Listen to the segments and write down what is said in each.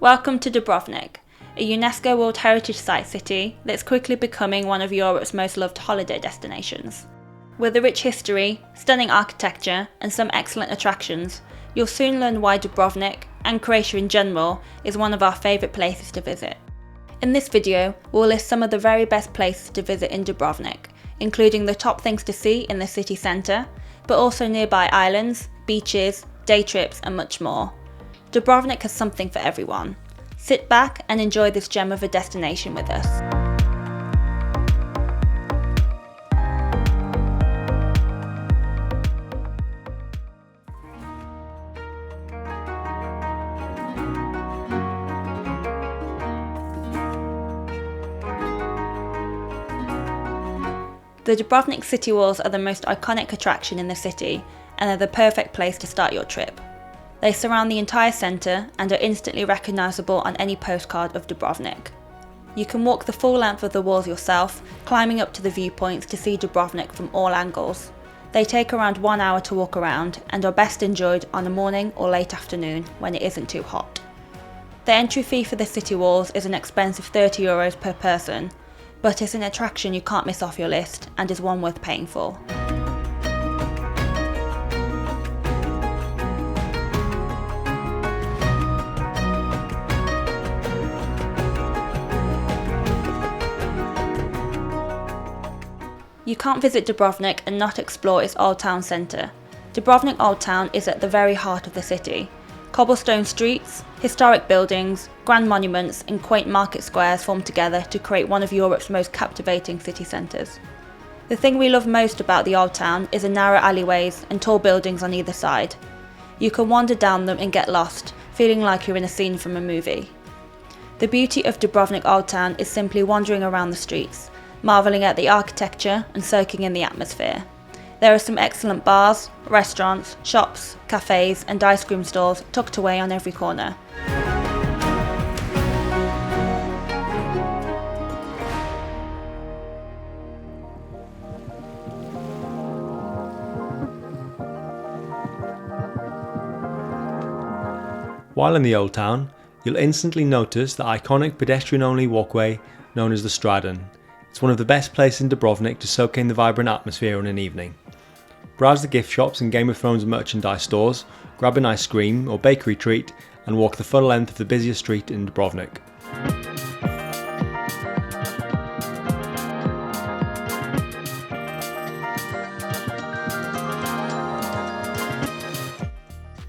Welcome to Dubrovnik, a UNESCO World Heritage Site city that's quickly becoming one of Europe's most loved holiday destinations. With a rich history, stunning architecture, and some excellent attractions, you'll soon learn why Dubrovnik, and Croatia in general, is one of our favourite places to visit. In this video, we'll list some of the very best places to visit in Dubrovnik, including the top things to see in the city centre, but also nearby islands, beaches, day trips, and much more. Dubrovnik has something for everyone. Sit back and enjoy this gem of a destination with us. The Dubrovnik city walls are the most iconic attraction in the city and are the perfect place to start your trip. They surround the entire centre and are instantly recognisable on any postcard of Dubrovnik. You can walk the full length of the walls yourself, climbing up to the viewpoints to see Dubrovnik from all angles. They take around 1 hour to walk around and are best enjoyed on a morning or late afternoon when it isn't too hot. The entry fee for the city walls is an expensive €30 per person, but it's an attraction you can't miss off your list and is one worth paying for. You can't visit Dubrovnik and not explore its Old Town centre. Dubrovnik Old Town is at the very heart of the city. Cobblestone streets, historic buildings, grand monuments and quaint market squares form together to create one of Europe's most captivating city centres. The thing we love most about the Old Town is the narrow alleyways and tall buildings on either side. You can wander down them and get lost, feeling like you're in a scene from a movie. The beauty of Dubrovnik Old Town is simply wandering around the streets, marvelling at the architecture and soaking in the atmosphere. There are some excellent bars, restaurants, shops, cafes and ice cream stalls tucked away on every corner. While in the Old Town, you'll instantly notice the iconic pedestrian-only walkway known as the Stradun. It's one of the best places in Dubrovnik to soak in the vibrant atmosphere on an evening. Browse the gift shops and Game of Thrones merchandise stores, grab an ice cream or bakery treat and walk the full length of the busiest street in Dubrovnik.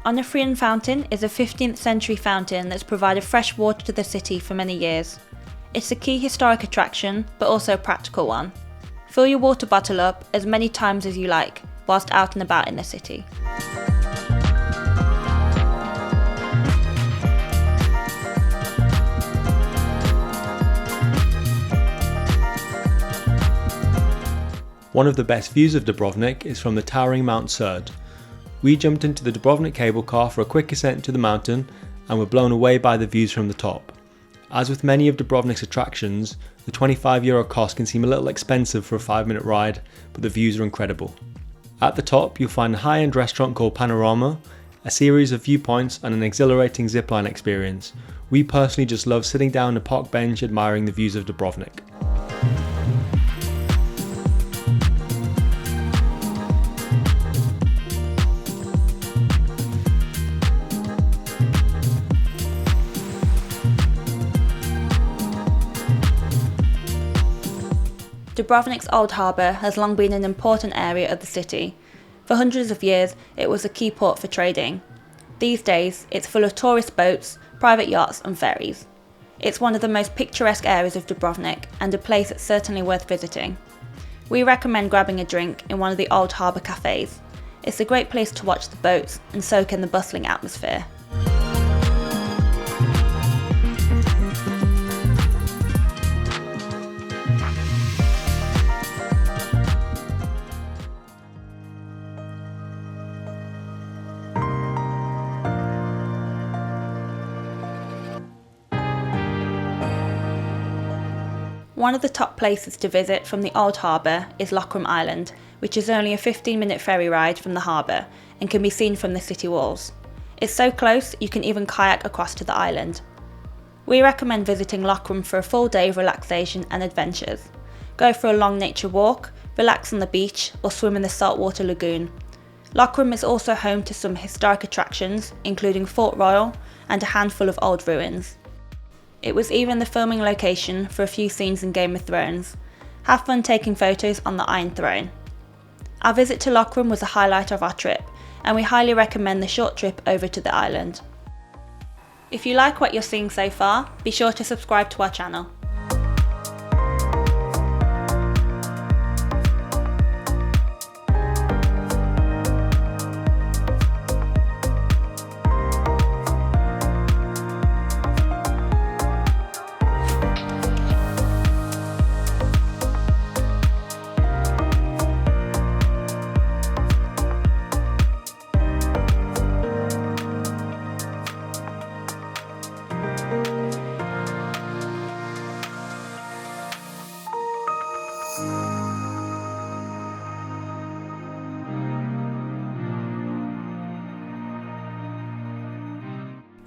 Onophrian Fountain is a 15th century fountain that's provided fresh water to the city for many years. It's a key historic attraction, but also a practical one. Fill your water bottle up as many times as you like, whilst out and about in the city. One of the best views of Dubrovnik is from the towering Mount Srd. We jumped into the Dubrovnik Cable Car for a quick ascent to the mountain and were blown away by the views from the top. As with many of Dubrovnik's attractions, the €25 cost can seem a little expensive for a 5-minute ride, but the views are incredible. At the top, you'll find a high-end restaurant called Panorama, a series of viewpoints and an exhilarating zipline experience. We personally just love sitting down on a park bench admiring the views of Dubrovnik. Dubrovnik's Old Harbour has long been an important area of the city. For hundreds of years, it was a key port for trading. These days, it's full of tourist boats, private yachts and ferries. It's one of the most picturesque areas of Dubrovnik and a place that's certainly worth visiting. We recommend grabbing a drink in one of the Old Harbour cafes. It's a great place to watch the boats and soak in the bustling atmosphere. One of the top places to visit from the Old Harbour is Lokrum Island, which is only a 15-minute ferry ride from the harbour and can be seen from the city walls. It's so close you can even kayak across to the island. We recommend visiting Lokrum for a full day of relaxation and adventures. Go for a long nature walk, relax on the beach, or swim in the saltwater lagoon. Lokrum is also home to some historic attractions, including Fort Royal and a handful of old ruins. It was even the filming location for a few scenes in Game of Thrones. Have fun taking photos on the Iron Throne. Our visit to Lokrum was a highlight of our trip, and we highly recommend the short trip over to the island. If you like what you're seeing so far, be sure to subscribe to our channel.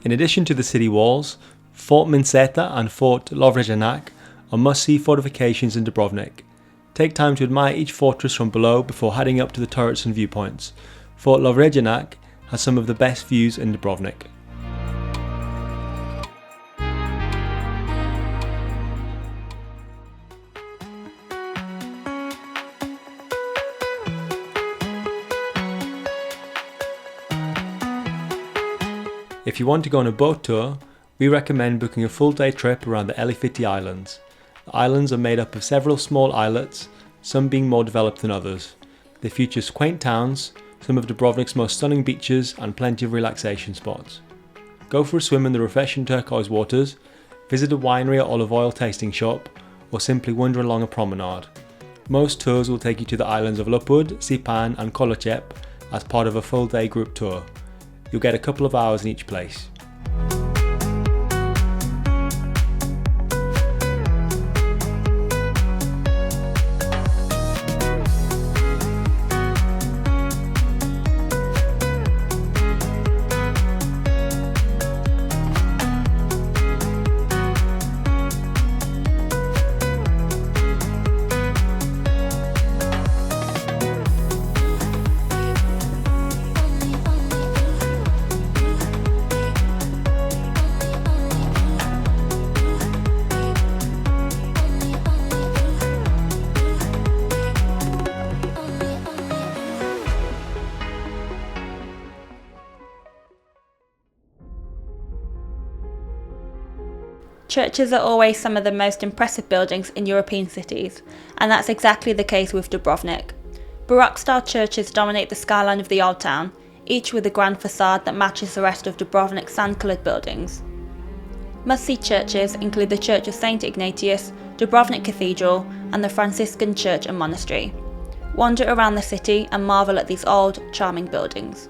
In addition to the city walls, Fort Minceta and Fort Lovrijenac are must-see fortifications in Dubrovnik. Take time to admire each fortress from below before heading up to the turrets and viewpoints. Fort Lovrijenac has some of the best views in Dubrovnik. If you want to go on a boat tour, we recommend booking a full day trip around the Elafiti Islands. The islands are made up of several small islets, some being more developed than others. They feature quaint towns, some of Dubrovnik's most stunning beaches, and plenty of relaxation spots. Go for a swim in the refreshing turquoise waters, visit a winery or olive oil tasting shop, or simply wander along a promenade. Most tours will take you to the islands of Lupud, Sipan and Kolocep as part of a full day group tour. You'll get a couple of hours in each place. Churches are always some of the most impressive buildings in European cities, and that's exactly the case with Dubrovnik. Baroque-style churches dominate the skyline of the Old Town, each with a grand facade that matches the rest of Dubrovnik's sand-coloured buildings. Must-see churches include the Church of St Ignatius, Dubrovnik Cathedral, and the Franciscan Church and Monastery. Wander around the city and marvel at these old, charming buildings.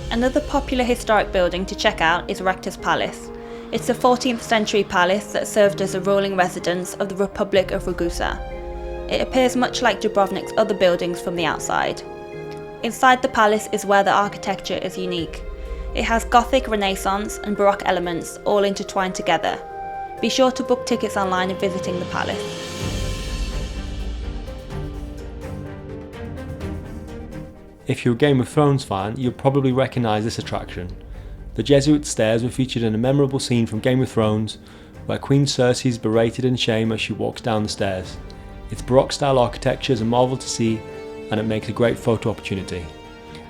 Another popular historic building to check out is Rector's Palace. It's a 14th century palace that served as a ruling residence of the Republic of Ragusa. It appears much like Dubrovnik's other buildings from the outside. Inside the palace is where the architecture is unique. It has Gothic, Renaissance and Baroque elements all intertwined together. Be sure to book tickets online if visiting the palace. If you're a Game of Thrones fan, you'll probably recognise this attraction. The Jesuit Stairs were featured in a memorable scene from Game of Thrones, where Queen Cersei is berated in shame as she walks down the stairs. Its Baroque-style architecture is a marvel to see, and it makes a great photo opportunity.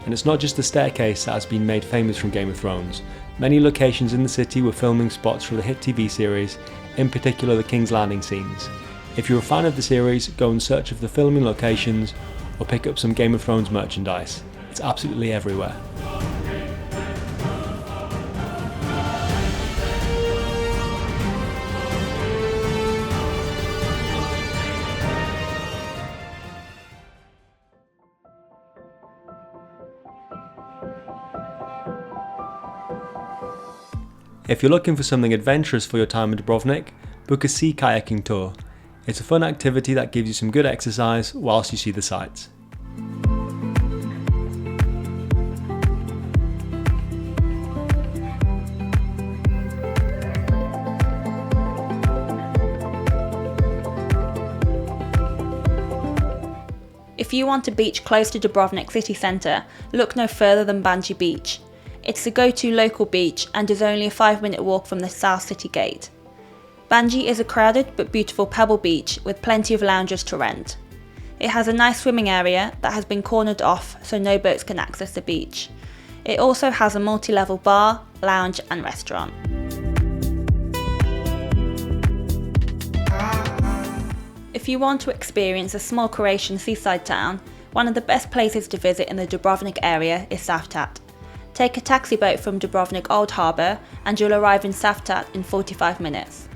And it's not just the staircase that has been made famous from Game of Thrones. Many locations in the city were filming spots for the hit TV series, in particular the King's Landing scenes. If you're a fan of the series, go in search of the filming locations, or pick up some Game of Thrones merchandise. It's absolutely everywhere. If you're looking for something adventurous for your time in Dubrovnik, book a sea kayaking tour. It's a fun activity that gives you some good exercise whilst you see the sights. If you want a beach close to Dubrovnik city centre, look no further than Banje Beach. It's the go-to local beach and is only a 5-minute walk from the South City Gate. Banje is a crowded but beautiful pebble beach with plenty of lounges to rent. It has a nice swimming area that has been cornered off so no boats can access the beach. It also has a multi-level bar, lounge and restaurant. If you want to experience a small Croatian seaside town, one of the best places to visit in the Dubrovnik area is Cavtat. Take a taxi boat from Dubrovnik Old Harbour and you'll arrive in Cavtat in 45 minutes.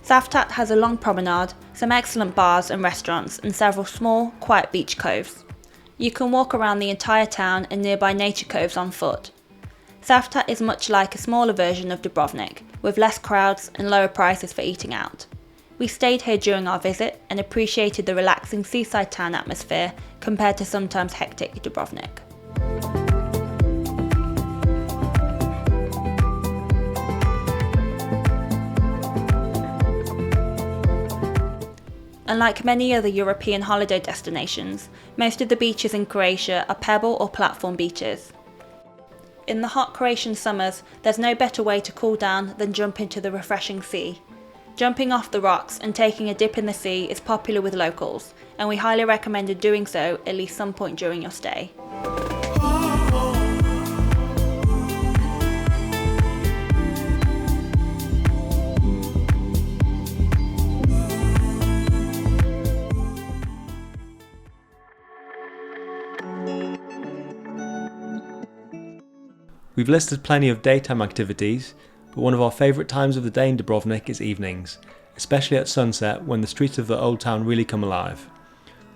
Cavtat has a long promenade, some excellent bars and restaurants and several small, quiet beach coves. You can walk around the entire town and nearby nature coves on foot. Cavtat is much like a smaller version of Dubrovnik, with less crowds and lower prices for eating out. We stayed here during our visit and appreciated the relaxing seaside town atmosphere compared to sometimes hectic Dubrovnik. Unlike many other European holiday destinations, most of the beaches in Croatia are pebble or platform beaches. In the hot Croatian summers, there's no better way to cool down than jump into the refreshing sea. Jumping off the rocks and taking a dip in the sea is popular with locals, and we highly recommend doing so at least some point during your stay. We've listed plenty of daytime activities, but one of our favourite times of the day in Dubrovnik is evenings, especially at sunset when the streets of the old town really come alive.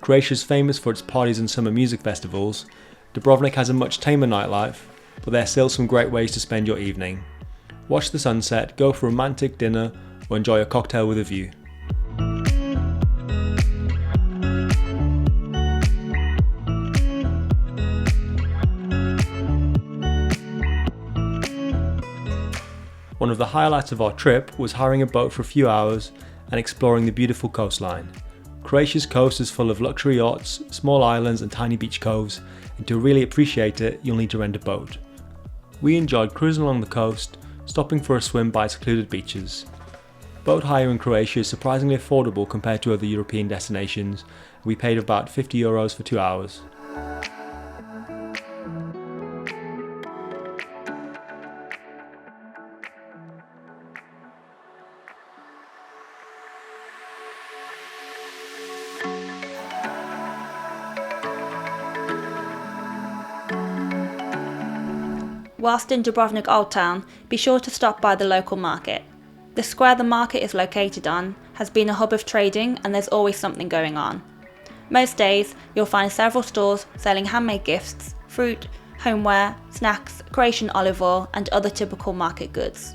Croatia is famous for its parties and summer music festivals. Dubrovnik has a much tamer nightlife, but there are still some great ways to spend your evening. Watch the sunset, go for a romantic dinner, or enjoy a cocktail with a view. One of the highlights of our trip was hiring a boat for a few hours and exploring the beautiful coastline. Croatia's coast is full of luxury yachts, small islands and tiny beach coves, and to really appreciate it, you'll need to rent a boat. We enjoyed cruising along the coast, stopping for a swim by secluded beaches. Boat hire in Croatia is surprisingly affordable compared to other European destinations. We paid about €50 for 2 hours. Whilst in Dubrovnik Old Town, be sure to stop by the local market. The square the market is located on has been a hub of trading and there's always something going on. Most days, you'll find several stores selling handmade gifts, fruit, homeware, snacks, Croatian olive oil and other typical market goods.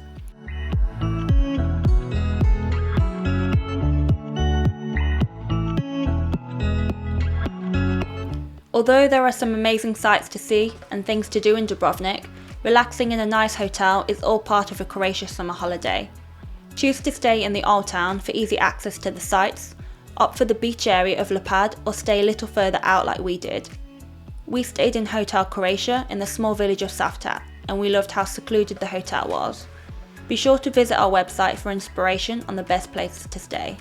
Although there are some amazing sights to see and things to do in Dubrovnik, relaxing in a nice hotel is all part of a Croatia summer holiday. Choose to stay in the Old Town for easy access to the sights, opt for the beach area of Lapad or stay a little further out like we did. We stayed in Hotel Croatia in the small village of Cavtat and we loved how secluded the hotel was. Be sure to visit our website for inspiration on the best places to stay.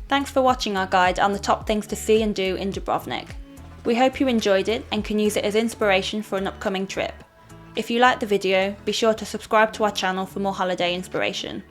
Thanks for watching our guide on the top things to see and do in Dubrovnik. We hope you enjoyed it and can use it as inspiration for an upcoming trip. If you liked the video, be sure to subscribe to our channel for more holiday inspiration.